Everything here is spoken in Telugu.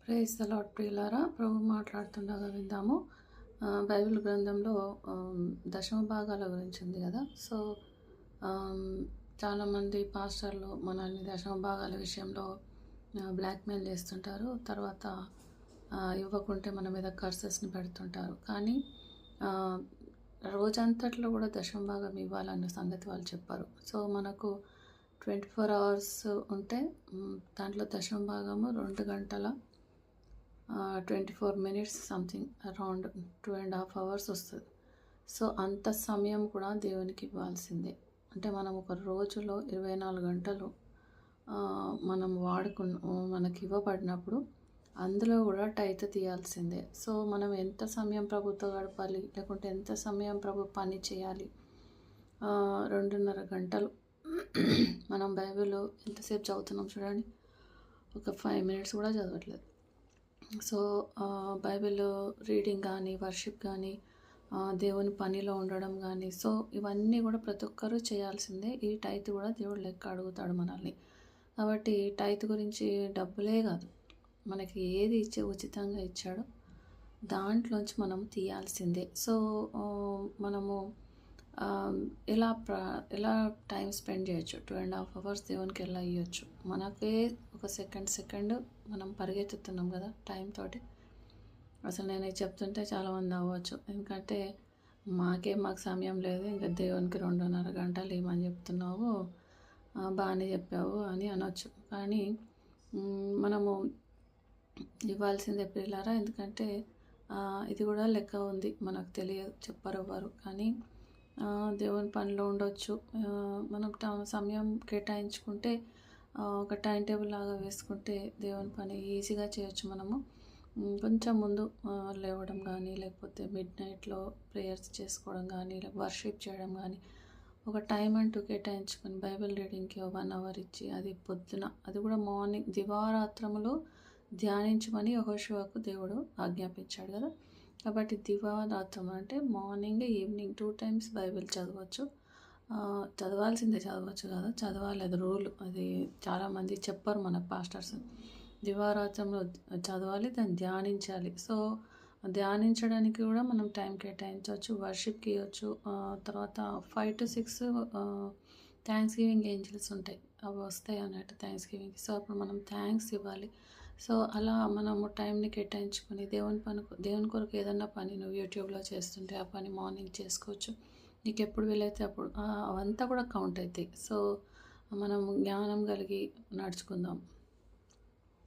ప్రైజ్ ద లార్డ్ ప్రియులారా, ప్రభు మాట్లాడుతుండగా విందాము. బైబిల్ గ్రంథంలో దశమ భాగాల గురించి ఉంది కదా. సో చాలామంది పాస్టర్లు మనల్ని దశమ భాగాల విషయంలో బ్లాక్మెయిల్ చేస్తుంటారు. తర్వాత ఇవ్వకుంటే మన మీద కర్సెస్ని పెడుతుంటారు. కానీ రోజంతట్లో కూడా దశమ భాగం ఇవ్వాలన్న సంగతి వాళ్ళు చెప్పారు. సో మనకు 24 hours ఉంటే దాంట్లో దశమ భాగము 2 గంటల 24 minutes సంథింగ్, అరౌండ్ 2.5 hours వస్తుంది. సో అంత సమయం కూడా దేవునికి ఇవ్వాల్సిందే. అంటే మనం ఒక రోజులో 24 గంటలు మనం మనకి ఇవ్వబడినప్పుడు అందులో కూడా టైత్ తీయాల్సిందే. సో మనం ఎంత సమయం ప్రభుతో గడపాలి, లేకుంటే ఎంత సమయం ప్రభు పని చేయాలి. 2.5 గంటలు మనం బైబిల్ ఎంతసేపు చదువుతున్నాం చూడండి, ఒక 5 minutes కూడా చదవట్లేదు. సో బైబిల్ రీడింగ్ కానీ, వర్షిప్ కానీ, దేవుని పనిలో ఉండడం కానీ, సో ఇవన్నీ కూడా ప్రతి ఒక్కరూ చేయాల్సిందే. ఈ టైత్ కూడా దేవుడు లెక్క అడుగుతాడు మనల్ని. కాబట్టి టైత్ గురించి డబ్బులే కాదు, మనకి ఏది ఉచితంగా ఇచ్చాడో దాంట్లోంచి మనం తీయాల్సిందే. సో మనము ఎలా టైం స్పెండ్ చేయొచ్చు, 2.5 hours దేవునికి ఎలా ఇవ్వచ్చు. మనకే ఒక సెకండ్ మనం పరిగెత్తుతున్నాం కదా టైం తోటి. అసలు నేను చెప్తుంటే చాలామంది అవ్వచ్చు, ఎందుకంటే మాకు సమయం లేదు, ఇంకా దేవునికి 2.5 గంటలు ఏమని చెప్తున్నావు, బాగానే చెప్పావు అని అనొచ్చు. కానీ మనము ఇవ్వాల్సిందే ప్రియులారా, ఎందుకంటే ఇది కూడా లెక్క ఉంది, మనకు తెలియదు, చెప్పరు ఎవ్వరు. కానీ దేవుని పనిలో ఉండొచ్చు. మనం సమయం కేటాయించుకుంటే ఒక టైం టేబుల్ లాగా వేసుకుంటే దేవుని పని ఈజీగా చేయొచ్చు. మనము కొంచెం ముందు లేవడం కానీ, లేకపోతే మిడ్నైట్లో ప్రేయర్స్ చేసుకోవడం కానీ, లేకపోతే వర్షిప్ చేయడం కానీ, ఒక టైం అంటూ కేటాయించుకొని బైబిల్ రీడింగ్కి 1 hour ఇచ్చి, అది పొద్దున, అది కూడా మార్నింగ్ దివారాత్రములో ధ్యానించమని యెహోషువకు దేవుడు ఆజ్ఞాపించాడు కదా. కాబట్టి దివారాత్రం అంటే మార్నింగ్, ఈవినింగ్ 2 times బైబిల్ చదవచ్చు. చదవచ్చు కదా, చదవాలి, అది రూల్. అది చాలామంది చెప్పరు మన పాస్టర్స్. దివారాత్రంలో చదవాలి, దాన్ని ధ్యానించాలి. సో ధ్యానించడానికి కూడా మనం టైం కేటాయించవచ్చు, వర్షిప్కి ఇవ్వచ్చు. తర్వాత 5 to 6 థ్యాంక్స్ గివింగ్ ఏంజల్స్ ఉంటాయి, అవి వస్తాయి అన్నట్టు థ్యాంక్స్ గివింగ్. సో అప్పుడు మనం థ్యాంక్స్ ఇవ్వాలి. సో అలా మనము టైంని కేటాయించుకొని దేవుని కొరకు ఏదన్నా పని నువ్వు యూట్యూబ్లో చేస్తుంటే ఆ పని మార్నింగ్ చేసుకోవచ్చు. నీకు ఎప్పుడు వీలైతే అప్పుడు అవంతా కూడా కౌంట్ అవుతాయి. సో మనం జ్ఞానం కలిగి నడుచుకుందాం.